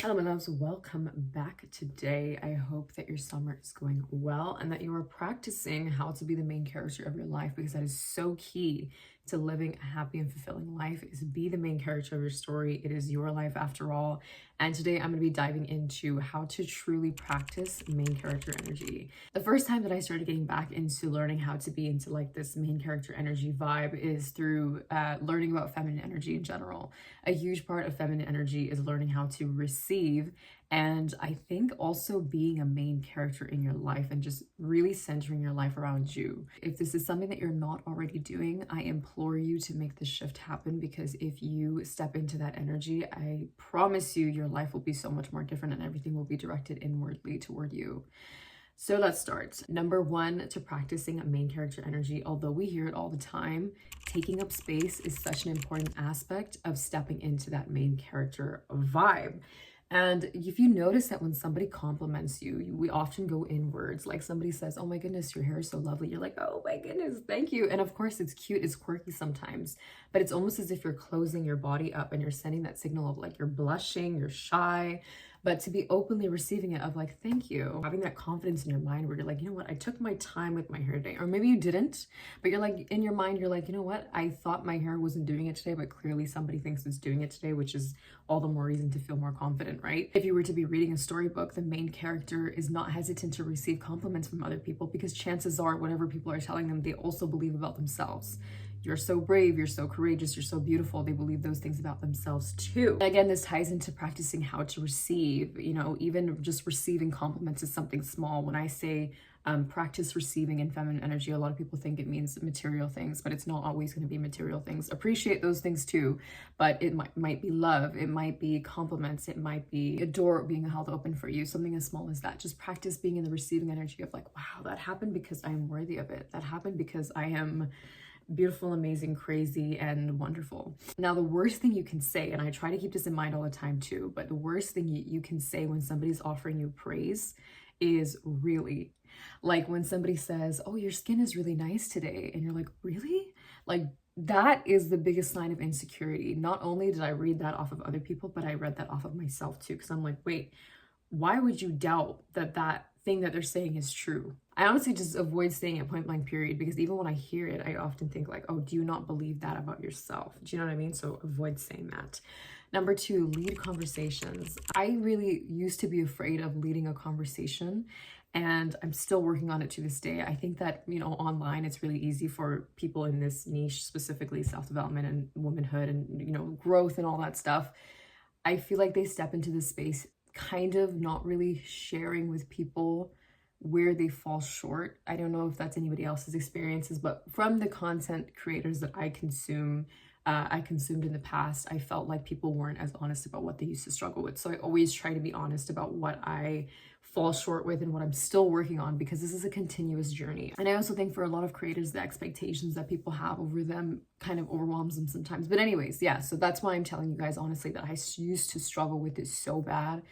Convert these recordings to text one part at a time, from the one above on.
Hello, my loves. Welcome back today. I hope that your summer is going well and that you are practicing how to be the main character of your life, because that is so key to living a happy and fulfilling life. Is be the main character of your story. It is your life after all. And today I'm going to be diving into how to truly practice main character energy. The first time that I started getting back into learning how to be into like this main character energy vibe is through learning about feminine energy in general. A huge part of feminine energy is learning how to receive, and I think also being a main character in your life and just really centering your life around you. If this is something that you're not already doing, I implore you to make this shift happen, because if you step into that energy, I promise you your life will be so much more different and everything will be directed inwardly toward you. So let's start. Number one, to practicing a main character energy, although we hear it all the time, taking up space is such an important aspect of stepping into that main character vibe. And if you notice that when somebody compliments you, we often go inwards. Like somebody says, "Oh my goodness, your hair is so lovely." You're like, "Oh my goodness, thank you." And of course, it's cute, it's quirky sometimes, but it's almost as if you're closing your body up and you're sending that signal of like you're blushing, you're shy. But to be openly receiving it of like, "Thank you," having that confidence in your mind where you're like, "You know what, I took my time with my hair today." Or maybe you didn't, but you're like, in your mind, you're like, "You know what, I thought my hair wasn't doing it today, but clearly somebody thinks it's doing it today," which is all the more reason to feel more confident, right? If you were to be reading a storybook, the main character is not hesitant to receive compliments from other people, because chances are whatever people are telling them, they also believe about themselves. You're so brave, you're so courageous, you're so beautiful. They believe those things about themselves too. And again, this ties into practicing how to receive, even just receiving compliments is something small. When I say practice receiving in feminine energy, a lot of people think it means material things, but it's not always going to be material things. Appreciate those things too, but it might be love, it might be compliments, it might be a door being held open for you, something as small as that. Just practice being in the receiving energy of like, wow, that happened because I am worthy of it. That happened because I am beautiful, amazing, crazy, and wonderful. Now, the worst thing you can say, and I try to keep this in mind all the time too, but the worst thing you can say when somebody's offering you praise is really. Like when somebody says, "Oh, your skin is really nice today," and you're like, "Really?" Like, that is the biggest sign of insecurity. Not only did I read that off of other people, but I read that off of myself too, because I'm like, wait, why would you doubt that that thing that they're saying is true? I honestly just avoid saying it point blank period, because even when I hear it, I often think like, oh, do you not believe that about yourself? Do you know what I mean? So avoid saying that. Number two, lead conversations. I really used to be afraid of leading a conversation, and I'm still working on it to this day. I think that, online it's really easy for people in this niche, specifically self-development and womanhood and, growth and all that stuff. I feel like they step into this space kind of not really sharing with people where they fall short. I don't know if that's anybody else's experiences, but from the content creators that I consumed in the past, I felt like people weren't as honest about what they used to struggle with. So I always try to be honest about what I fall short with and what I'm still working on, because this is a continuous journey. And I also think for a lot of creators, the expectations that people have over them kind of overwhelms them sometimes. But anyways, yeah, so that's why I'm telling you guys honestly that I used to struggle with this so bad,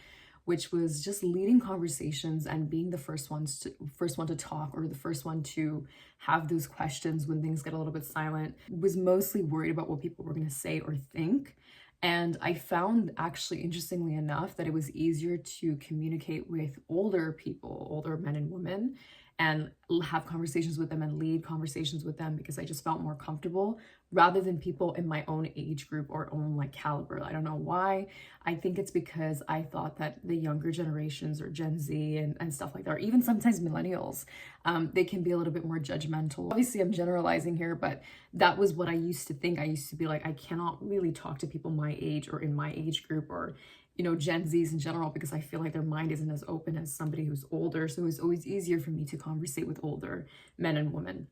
which was just leading conversations and being the first one to talk, or the first one to have those questions when things get a little bit silent. Was mostly worried about what people were going to say or think. And I found, actually, interestingly enough, that it was easier to communicate with older people, older men and women, and have conversations with them and lead conversations with them, because I just felt more comfortable, rather than people in my own age group or own like caliber. I don't know why. I think it's because I thought that the younger generations, or Gen Z and stuff like that, or even sometimes millennials, they can be a little bit more judgmental. Obviously, I'm generalizing here, but that was what I used to think. I used to be like, I cannot really talk to people my age or in my age group, or Gen Zs in general, because I feel like their mind isn't as open as somebody who's older. So it's always easier for me to conversate with older men and women.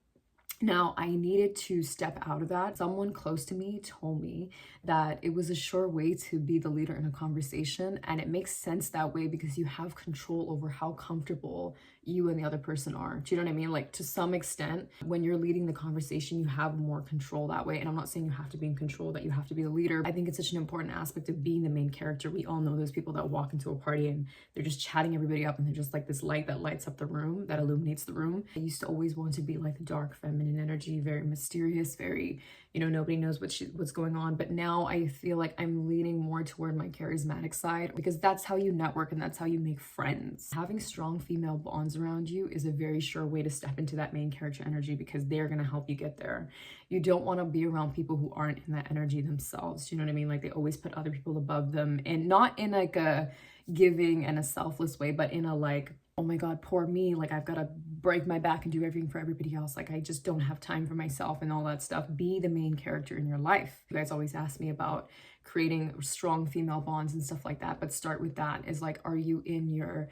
Now, I needed to step out of that. Someone close to me told me that it was a sure way to be the leader in a conversation. And it makes sense that way, because you have control over how comfortable you and the other person are. Do you know what I mean? Like, to some extent, when you're leading the conversation, you have more control that way. And I'm not saying you have to be in control, that you have to be the leader. I think it's such an important aspect of being the main character. We all know those people that walk into a party and they're just chatting everybody up, and they're just like this light that lights up the room, that illuminates the room. I used to always want to be like the dark feminine feminine energy, very mysterious, very, you know, nobody knows what's going on. But now I feel like I'm leaning more toward my charismatic side, because that's how you network and that's how you make friends. Having strong female bonds around you is a very sure way to step into that main character energy, because they're going to help you get there. You don't want to be around people who aren't in that energy themselves. You know what I mean? Like, they always put other people above them, and not in like a giving and a selfless way, but in a like, oh my God, poor me. Like, I've got to break my back and do everything for everybody else. Like, I just don't have time for myself and all that stuff. Be the main character in your life. You guys always ask me about creating strong female bonds and stuff like that. But start with that, is like, are you in your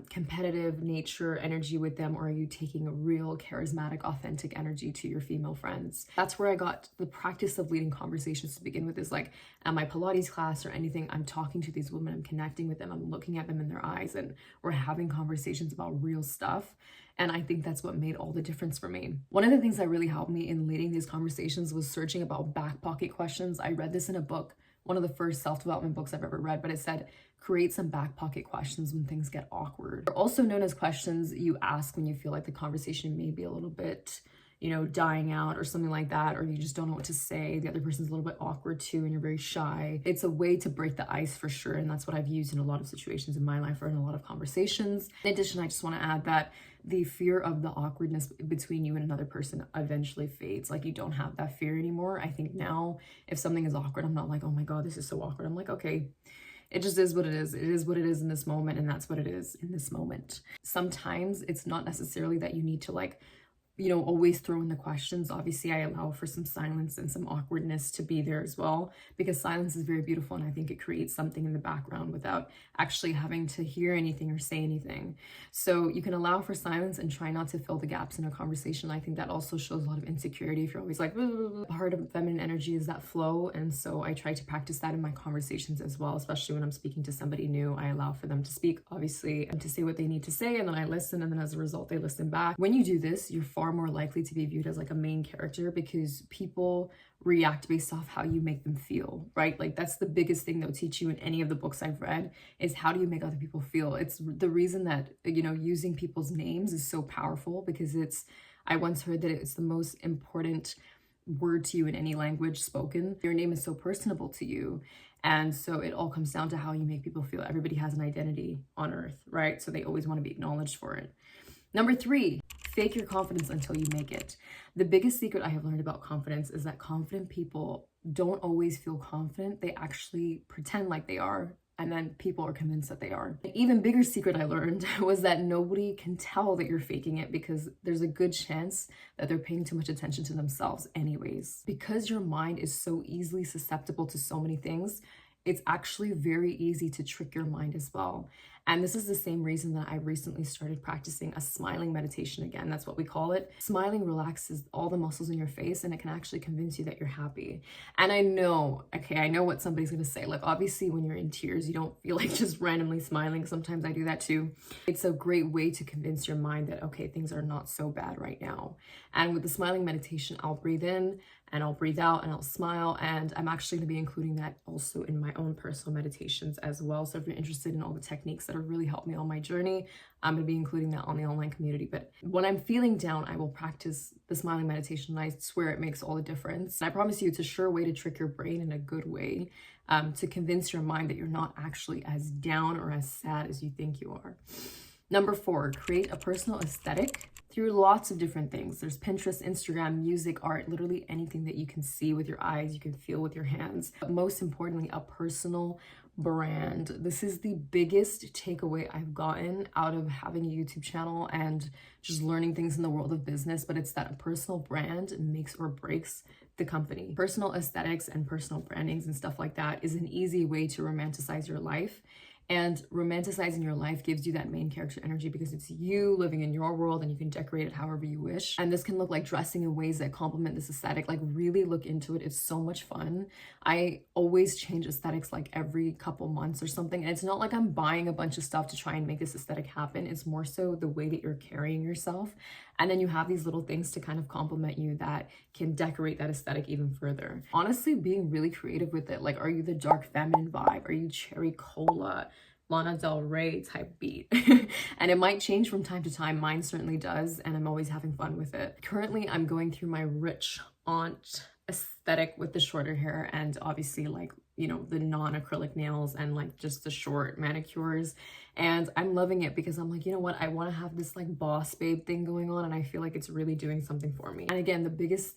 competitive nature energy with them, or are you taking a real charismatic, authentic energy to your female friends? That's where I got the practice of leading conversations to begin with. Is like, at my Pilates class or anything, I'm talking to these women, I'm connecting with them, I'm looking at them in their eyes, and we're having conversations about real stuff. And I think that's what made all the difference for me. One of the things that really helped me in leading these conversations was searching about back pocket questions. I read this in a book, one of the first self-development books I've ever read, but it said, create some back pocket questions when things get awkward. They're also known as questions you ask when you feel like the conversation may be a little bit, you know, dying out or something like that, or you just don't know what to say. The other person's a little bit awkward too, and you're very shy. It's a way to break the ice for sure. And that's what I've used in a lot of situations in my life, or in a lot of conversations. In addition, I just want to add that the fear of the awkwardness between you and another person eventually fades. Like, you don't have that fear anymore. I think now, if something is awkward, I'm not like, oh my God, this is so awkward. I'm like, okay, it just is what it is. It is what it is in this moment, and that's what it is in this moment. Sometimes it's not necessarily that you need to, like, you know, always throw in the questions. Obviously, I allow for some silence and some awkwardness to be there as well, because silence is very beautiful, and I think it creates something in the background without actually having to hear anything or say anything. So you can allow for silence and try not to fill the gaps in a conversation. I think that also shows a lot of insecurity if you're always like, part of feminine energy is that flow. And so I try to practice that in my conversations as well, especially when I'm speaking to somebody new. I allow for them to speak, obviously, and to say what they need to say, and then I listen, and then as a result, they listen back. When you do this, you're far more likely to be viewed as like a main character, because people react based off how you make them feel, right? Like, that's the biggest thing they'll teach you in any of the books I've read, is how do you make other people feel. It's the reason that, you know, using people's names is so powerful, because I once heard that it's the most important word to you in any language spoken. Your name is so personable to you. And so it all comes down to how you make people feel. Everybody has an identity on earth, right? So they always want to be acknowledged for it. Number 3, fake your confidence until you make it. The biggest secret I have learned about confidence is that confident people don't always feel confident. They actually pretend like they are, and then people are convinced that they are. An even bigger secret I learned was that nobody can tell that you're faking it, because there's a good chance that they're paying too much attention to themselves anyways. Because your mind is so easily susceptible to so many things, it's actually very easy to trick your mind as well. And this is the same reason that I recently started practicing a smiling meditation again. That's what we call it. Smiling relaxes all the muscles in your face, and it can actually convince you that you're happy. And I know what somebody's gonna say. Like, obviously, when you're in tears, you don't feel like just randomly smiling. Sometimes I do that too. It's a great way to convince your mind that, okay, things are not so bad right now. And with the smiling meditation, I'll breathe in and I'll breathe out and I'll smile. And I'm actually gonna be including that also in my own personal meditations as well. So if you're interested in all the techniques that have really helped me on my journey, I'm gonna be including that on the online community. But when I'm feeling down, I will practice the smiling meditation, and I swear it makes all the difference. And I promise you, it's a sure way to trick your brain in a good way, to convince your mind that you're not actually as down or as sad as you think you are. Number 4, create a personal aesthetic through lots of different things. There's Pinterest, Instagram, music, art, literally anything that you can see with your eyes, you can feel with your hands. But most importantly, a personal brand. This is the biggest takeaway I've gotten out of having a YouTube channel and just learning things in the world of business, but it's that a personal brand makes or breaks the company. Personal aesthetics and personal brandings and stuff like that is an easy way to romanticize your life. And romanticizing your life gives you that main character energy, because it's you living in your world and you can decorate it however you wish. And this can look like dressing in ways that complement this aesthetic. Like, really look into it. It's so much fun. I always change aesthetics like every couple months or something. And it's not like I'm buying a bunch of stuff to try and make this aesthetic happen. It's more so the way that you're carrying yourself. And then you have these little things to kind of complement you that can decorate that aesthetic even further. Honestly, being really creative with it. Like, are you the dark feminine vibe? Are you cherry cola? Lana Del Rey type beat. And it might change from time to time. Mine certainly does, and I'm always having fun with it. Currently, I'm going through my rich aunt aesthetic with the shorter hair and obviously like, you know, the non-acrylic nails and like just the short manicures. And I'm loving it because I'm like, you know what? I want to have this like boss babe thing going on, and I feel like it's really doing something for me. And again, the biggest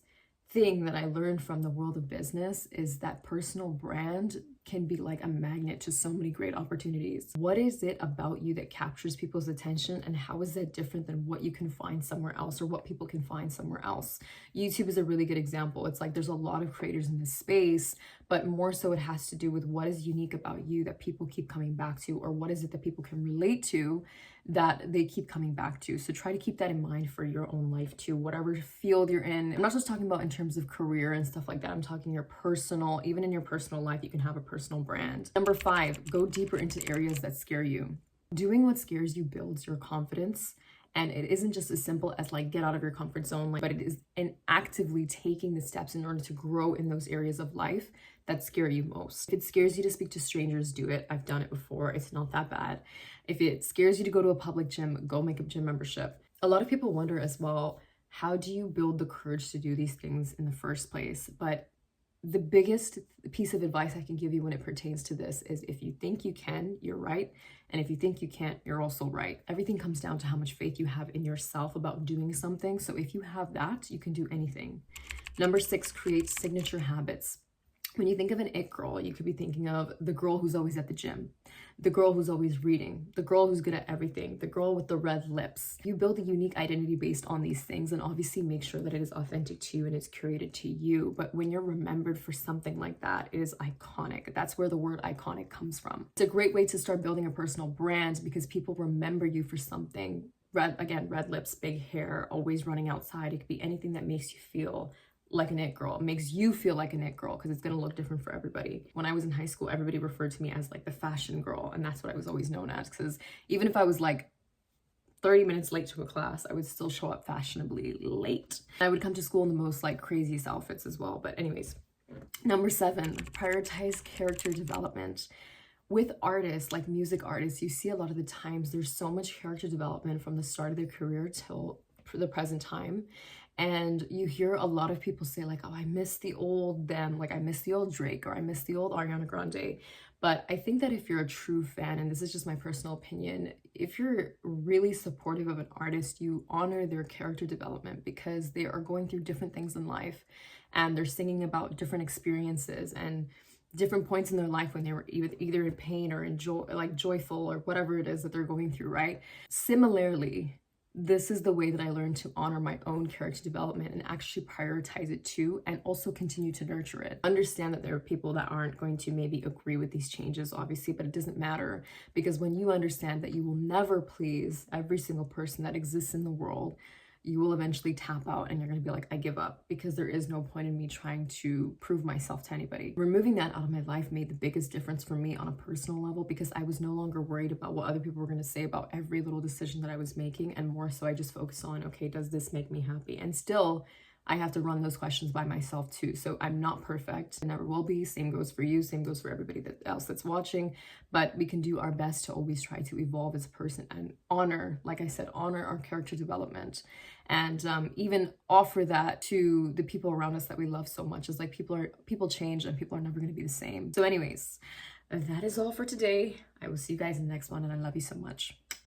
thing that I learned from the world of business is that personal brand can be like a magnet to so many great opportunities. What is it about you that captures people's attention, and how is that different than what you can find somewhere else or what people can find somewhere else? YouTube is a really good example. It's like there's a lot of creators in this space, but more so it has to do with what is unique about you that people keep coming back to, or what is it that people can relate to that they keep coming back to. So try to keep that in mind for your own life too, whatever field you're in. I'm not just talking about in terms of career and stuff like that. I'm talking your personal, even in your personal life, you can have a personal brand. Number 5, go deeper into areas that scare you. Doing what scares you builds your confidence. And it isn't just as simple as like get out of your comfort zone, but it is in actively taking the steps in order to grow in those areas of life that scare you most. If it scares you to speak to strangers, do it. I've done it before. It's not that bad. If it scares you to go to a public gym, go make a gym membership. A lot of people wonder as well, how do you build the courage to do these things in the first place? But the biggest piece of advice I can give you when it pertains to this is if you think you can, you're right. And if you think you can't, you're also right. Everything comes down to how much faith you have in yourself about doing something. So if you have that, you can do anything. Number 6, create signature habits. When you think of an it girl, you could be thinking of the girl who's always at the gym, the girl who's always reading, the girl who's good at everything, the girl with the red lips. You build a unique identity based on these things, and obviously make sure that it is authentic to you and it's curated to you. But when you're remembered for something like that, it is iconic. That's where the word iconic comes from. It's a great way to start building a personal brand because people remember you for something. Red lips, big hair, always running outside. It could be anything that makes you feel like an it girl. It makes you feel like an it girl because it's going to look different for everybody. When I was in high school, everybody referred to me as like the fashion girl, and that's what I was always known as, because even if I was like 30 minutes late to a class, I would still show up fashionably late. I would come to school in the most like craziest outfits as well. But anyways, number 7, prioritize character development. With artists, like music artists, you see a lot of the times there's so much character development from the start of their career till the present time. And you hear a lot of people say like, oh, I miss the old them, like I miss the old Drake, or I miss the old Ariana Grande. But I think that if you're a true fan, and this is just my personal opinion, if you're really supportive of an artist, you honor their character development because they are going through different things in life and they're singing about different experiences and different points in their life when they were either in pain or in joy, like joyful, or whatever it is that they're going through, right? Similarly, this is the way that I learned to honor my own character development and actually prioritize it too, and also continue to nurture it. Understand that there are people that aren't going to maybe agree with these changes, obviously, but it doesn't matter, because when you understand that you will never please every single person that exists in the world, you will eventually tap out and you're going to be like, I give up, because there is no point in me trying to prove myself to anybody. Removing that out of my life made the biggest difference for me on a personal level, because I was no longer worried about what other people were going to say about every little decision that I was making, and more so I just focused on, okay, does this make me happy? And still, I have to run those questions by myself too. So I'm not perfect. I never will be. Same goes for you. Same goes for everybody else that's watching. But we can do our best to always try to evolve as a person and honor, like I said, honor our character development. And even offer that to the people around us that we love so much. It's like people change and people are never going to be the same. So anyways, that is all for today. I will see you guys in the next one, and I love you so much.